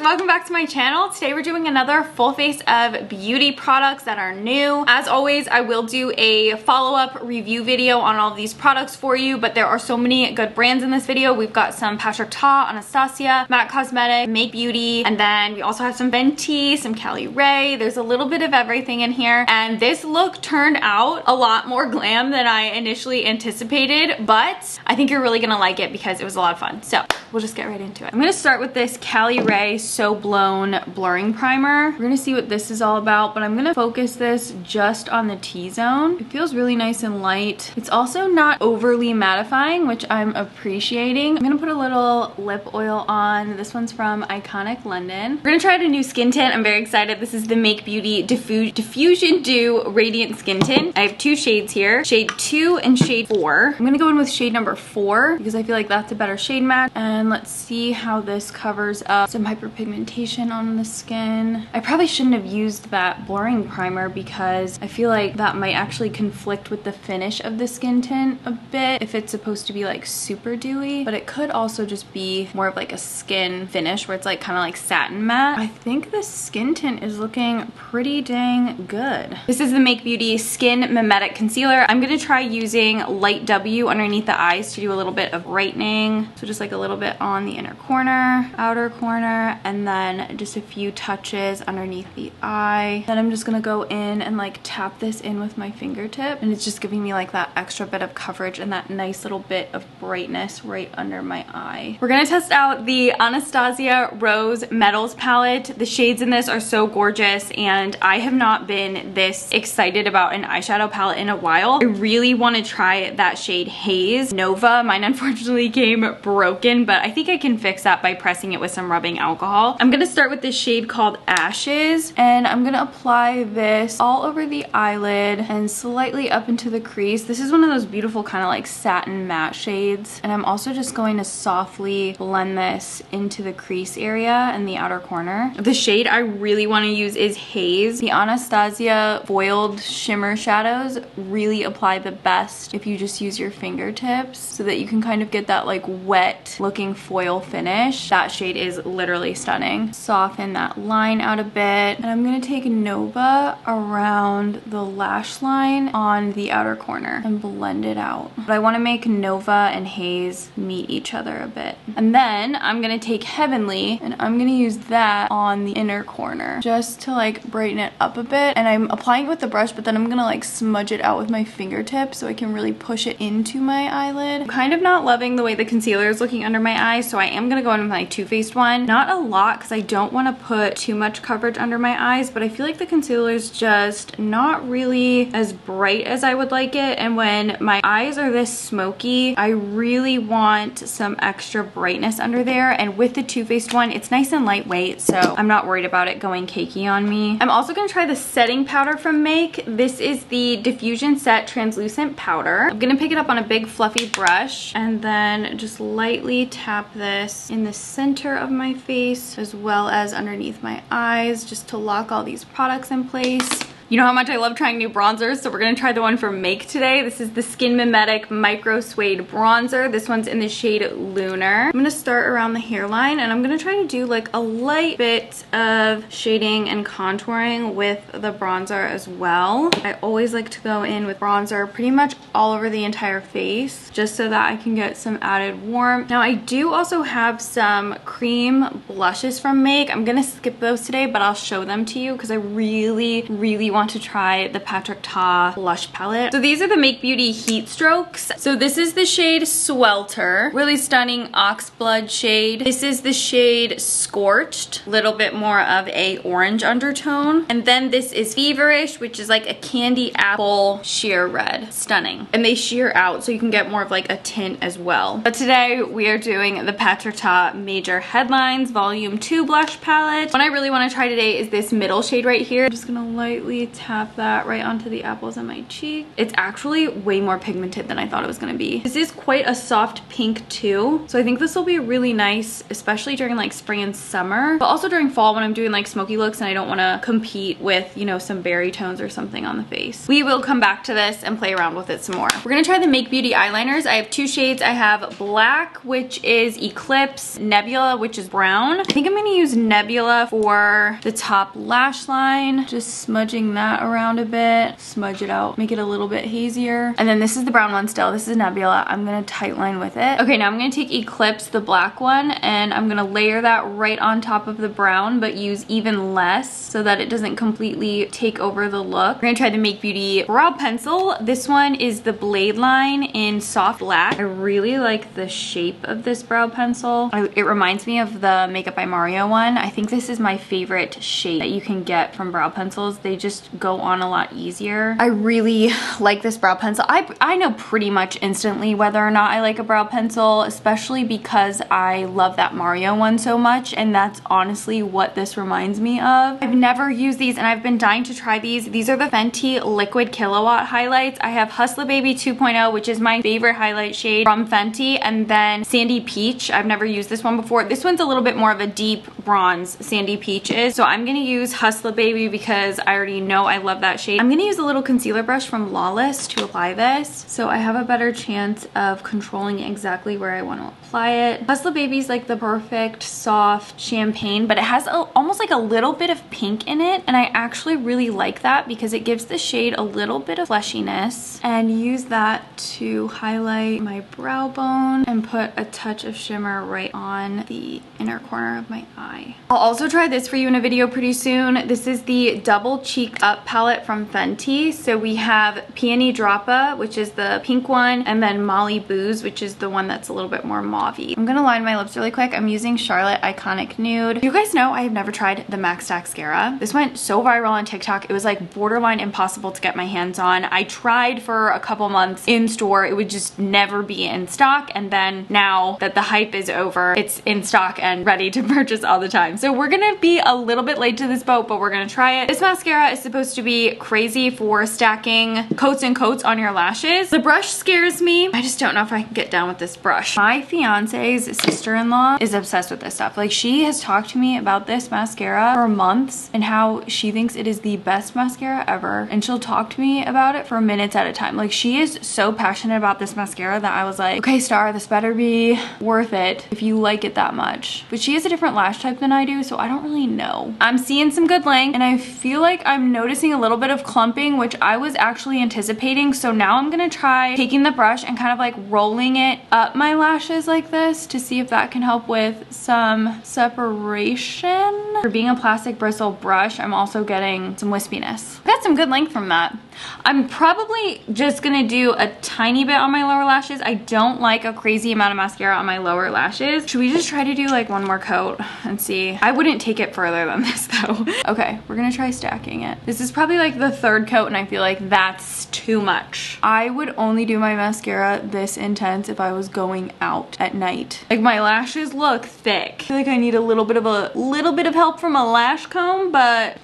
Welcome back to my channel. Today we're doing another full face of beauty products that are new. As always, I will do a follow-up review video on all of these products for you, but there are so many good brands in this video. We've got some Patrick Ta, Anastasia, MAC Cosmetics, Make Beauty, and then we also have some FENTY, some Cali Ray. There's a little bit of everything in here, and this look turned out a lot more glam than I initially anticipated, but I think you're really gonna like it because it was a lot of fun. So we'll just get right into it. I'm gonna start with this Cali Ray So Blown blurring primer. We're gonna see what this is all about, but I'm gonna focus this just on the T-zone. It feels really nice and light. It's also not overly mattifying, which I'm appreciating. I'm gonna put a little lip oil on. This one's from Iconic London. We're gonna try out a new skin tint. I'm very excited. This is the Make Beauty Diffusion Dew Radiant Skin Tint. I have two shades here, shade 2 and shade 4. I'm gonna go in with shade number 4 because I feel like that's a better shade match. And let's see how this covers up some hyperpigmentation on the skin. I probably shouldn't have used that blurring primer because I feel like that might actually conflict with the finish of the skin tint a bit if it's supposed to be like super dewy, but it could also just be more of like a skin finish where it's like kind of like satin matte. I think the skin tint is looking pretty dang good. This is the Make Beauty Skin Mimetic Concealer. I'm gonna try using Light W underneath the eyes to do a little bit of brightening. So just like a little bit on the inner corner, outer corner, and then just a few touches underneath the eye. Then I'm just gonna go in and like tap this in with my fingertip, and it's just giving me like that extra bit of coverage and that nice little bit of brightness right under my eye. We're gonna test out the Anastasia Rose Metals palette. The shades in this are so gorgeous, and I have not been this excited about an eyeshadow palette in a while. I really want to try that shade Haze Nova. Mine unfortunately came broken, but I think I can fix that by pressing it with some rubbing alcohol. I'm gonna start with this shade called Ashes, and I'm gonna apply this all over the eyelid and slightly up into the crease. This is one of those beautiful kind of like satin matte shades, and I'm also just going to softly blend this into the crease area and the outer corner. The shade I really want to use is Haze. The Anastasia foiled shimmer shadows really apply the best if you just use your fingertips so that you can kind of get that like wet looking foil finish. That shade is literally stunning. Soften that line out a bit, and I'm gonna take Nova around the lash line on the outer corner and blend it out. But I want to make Nova and Haze meet each other a bit. And then I'm gonna take Heavenly and I'm gonna use that on the inner corner just to like brighten it up a bit. And I'm applying it with the brush, but then I'm gonna like smudge it out with my fingertips so I can really push it into my eyelid. I'm kind of not loving the way the concealer is looking under my eyes, so I am gonna go in with my Too Faced one. Not a lot because I don't want to put too much coverage under my eyes, but I feel like the concealer is just not really as bright as I would like it, and when my eyes are this smoky, I really want some extra brightness under there. And with the Too Faced one, it's nice and lightweight, so I'm not worried about it going cakey on me. I'm also gonna try the setting powder from Make. This is the Diffusion Set Translucent Powder. I'm gonna pick it up on a big fluffy brush and then just lightly tap this in the center of my face as well as underneath my eyes just to lock all these products in place. You know how much I love trying new bronzers, so we're gonna try the one from Make today. This is the Skin Mimetic Micro Suede Bronzer. This one's in the shade Lunar. I'm gonna start around the hairline, and I'm gonna try to do like a light bit of shading and contouring with the bronzer as well. I always like to go in with bronzer pretty much all over the entire face, just so that I can get some added warmth. Now I do also have some cream blushes from Make. I'm gonna skip those today, but I'll show them to you because I really want to try the Patrick Ta blush palette. So these are the Make Beauty Heat Strokes. So this is the shade Swelter, really stunning oxblood shade. This is the shade Scorched, little bit more of a orange undertone. And then this is Feverish, which is like a candy apple sheer red. Stunning. And they sheer out so you can get more of like a tint as well. But today we are doing the Patrick Ta Major Headlines Volume 2 blush palette. One I really want to try today is this middle shade right here. I'm just gonna lightly tap that right onto the apples of my cheek. It's actually way more pigmented than I thought it was gonna be. This is quite a soft pink too, so I think this will be really nice, especially during like spring and summer, but also during fall when I'm doing like smoky looks and I don't wanna compete with, you know, some berry tones or something on the face. We will come back to this and play around with it some more. We're gonna try the Make Beauty eyeliners. I have two shades. I have black, which is Eclipse, Nebula, which is brown. I think I'm gonna use Nebula for the top lash line. Just smudging that around a bit. Smudge it out, make it a little bit hazier. And then this is the brown one still. This is Nebula. I'm gonna tight line with it. Okay, now I'm gonna take Eclipse, the black one, and I'm gonna layer that right on top of the brown, but use even less so that it doesn't completely take over the look. We're gonna try the Make Beauty brow pencil. This one is the Blade line in soft black. I really like the shape of this brow pencil. It reminds me of the Makeup by Mario one. I think this is my favorite shade that you can get from brow pencils. They just go on a lot easier. I really like this brow pencil. I know pretty much instantly whether or not I like a brow pencil, especially because I love that Mario one so much, and that's honestly what this reminds me of. I've never used these and I've been dying to try these. These are the Fenty Liquid Kilowatt highlights. I have Hustler Baby 2.0, which is my favorite highlight shade from Fenty, and then Sandy Peach. I've never used this one before. This one's a little bit more of a deep bronze, Sandy Peach is. So I'm gonna use Hustler Baby because I already know I love that shade. I'm gonna use a little concealer brush from Lawless to apply this, so I have a better chance of controlling exactly where I want to apply it. Hustler Baby's like the perfect soft champagne, but it has almost like a little bit of pink in it, and I actually really like that because it gives the shade a little bit of fleshiness. And use that to highlight my brow bone and put a touch of shimmer right on the inner corner of my eye. I'll also try this for you in a video pretty soon. This is the Double Cheek Up palette from Fenty. So we have Peony Droppa, which is the pink one, and then Molly Booze, which is the one that's a little bit more mauve-y. I'm gonna line my lips really quick. I'm using Charlotte Iconic Nude. You guys know I have never tried the MAC Mascara. This went so viral on TikTok. It was like borderline impossible to get my hands on. I tried for a couple months in store. It would just never be in stock, and then now that the hype is over, it's in stock and ready to purchase all the time. So we're gonna be a little bit late to this boat, but we're gonna try it. This mascara is supposed to be crazy for stacking coats and coats on your lashes. The brush scares me. I just don't know if I can get down with this brush. My fiance's sister-in-law is obsessed with this stuff. Like, she has talked to me about this mascara for months and how she thinks it is the best mascara ever, and she'll talk to me about it for minutes at a time. Like, she is so passionate about this mascara that I was like, okay, Star, this better be worth it if you like it that much. But she has a different lash type than I do, so I don't really know. I'm seeing some good length, and I feel like I'm noticing a little bit of clumping, which I was actually anticipating. So now I'm gonna try taking the brush and kind of like rolling it up my lashes like this to see if that can help with some separation. For being a plastic bristle brush, I'm also getting some wispiness. I got some good length from that. I'm probably just gonna do a tiny bit on my lower lashes. I don't like a crazy amount of mascara on my lower lashes. Should we just try to do like one more coat and see? I wouldn't take it further than this though. Okay, we're gonna try stacking it. This is probably like the third coat, and I feel like that's too much. I would only do my mascara this intense if I was going out at night. Like, my lashes look thick. I feel like I need a little bit of help from a lash comb, but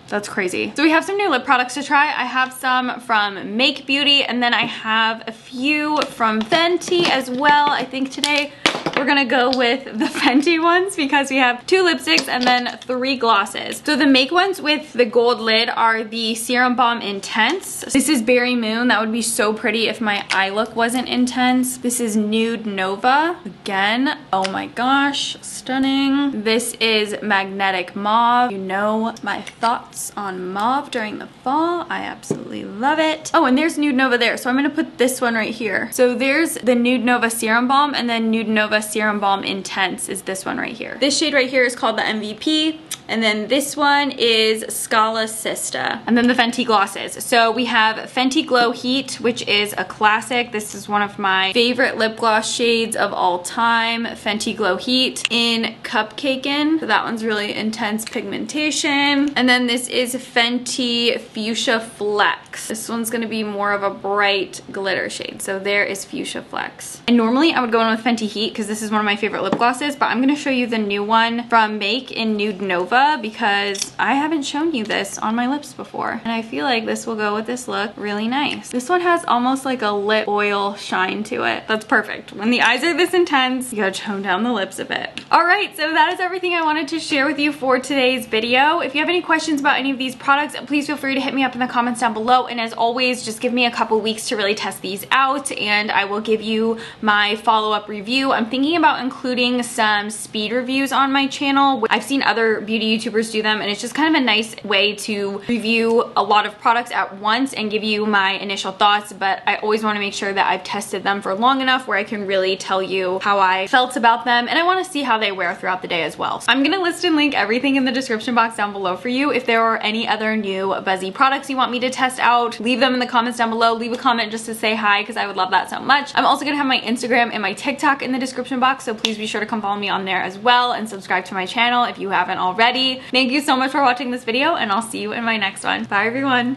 that's crazy. So we have some new lip products to try. I have some from Make Beauty, and then I have a few from Fenty as well. I think today we're gonna go with the Fenty ones because we have 2 lipsticks and then 3 glosses. So the Make ones with the gold lid are the Serum Balm Intense. This is Berry Moon. That would be so pretty if my eye look wasn't intense. This is Nude Nova. Again, oh my gosh, stunning. This is Magnetic Mauve. You know my thoughts on mauve during the fall. I absolutely love it. Oh, and there's Nude Nova there. So I'm gonna put this one right here. So there's the Nude Nova Serum Balm, and then Nude Nova Serum Balm Intense is this one right here. This shade right here is called the MVP. And then this one is Scala Sista. And then the Fenty glosses. So we have Fenty Glow Heat, which is a classic. This is one of my favorite lip gloss shades of all time. Fenty Glow Heat in Cupcakin'. So that one's really intense pigmentation. And then this is Fenty Fuchsia Flex. This one's gonna be more of a bright glitter shade. So there is Fuchsia Flex. And normally I would go in with Fenty Heat because this is one of my favorite lip glosses, but I'm gonna show you the new one from Make in Nude Nova. Jojoba because I haven't shown you this on my lips before. And I feel like this will go with this look really nice. This one has almost like a lip oil shine to it. That's perfect. When the eyes are this intense, you gotta tone down the lips a bit. All right, so that is everything I wanted to share with you for today's video. If you have any questions about any of these products, please feel free to hit me up in the comments down below. And as always, just give me a couple weeks to really test these out and I will give you my follow-up review. I'm thinking about including some speed reviews on my channel. I've seen other beauty YouTubers do them and it's just kind of a nice way to review a lot of products at once and give you my initial thoughts, but I always want to make sure that I've tested them for long enough where I can really tell you how I felt about them, and I want to see how they wear throughout the day as well. So I'm gonna list and link everything in the description box down below for you. If there are any other new buzzy products you want me to test out, leave them in the comments down below. Leave a comment just to say hi because I would love that so much. I'm also gonna have my Instagram and my TikTok in the description box, so please be sure to come follow me on there as well and subscribe to my channel if you haven't already. Thank you so much for watching this video and I'll see you in my next one. Bye everyone.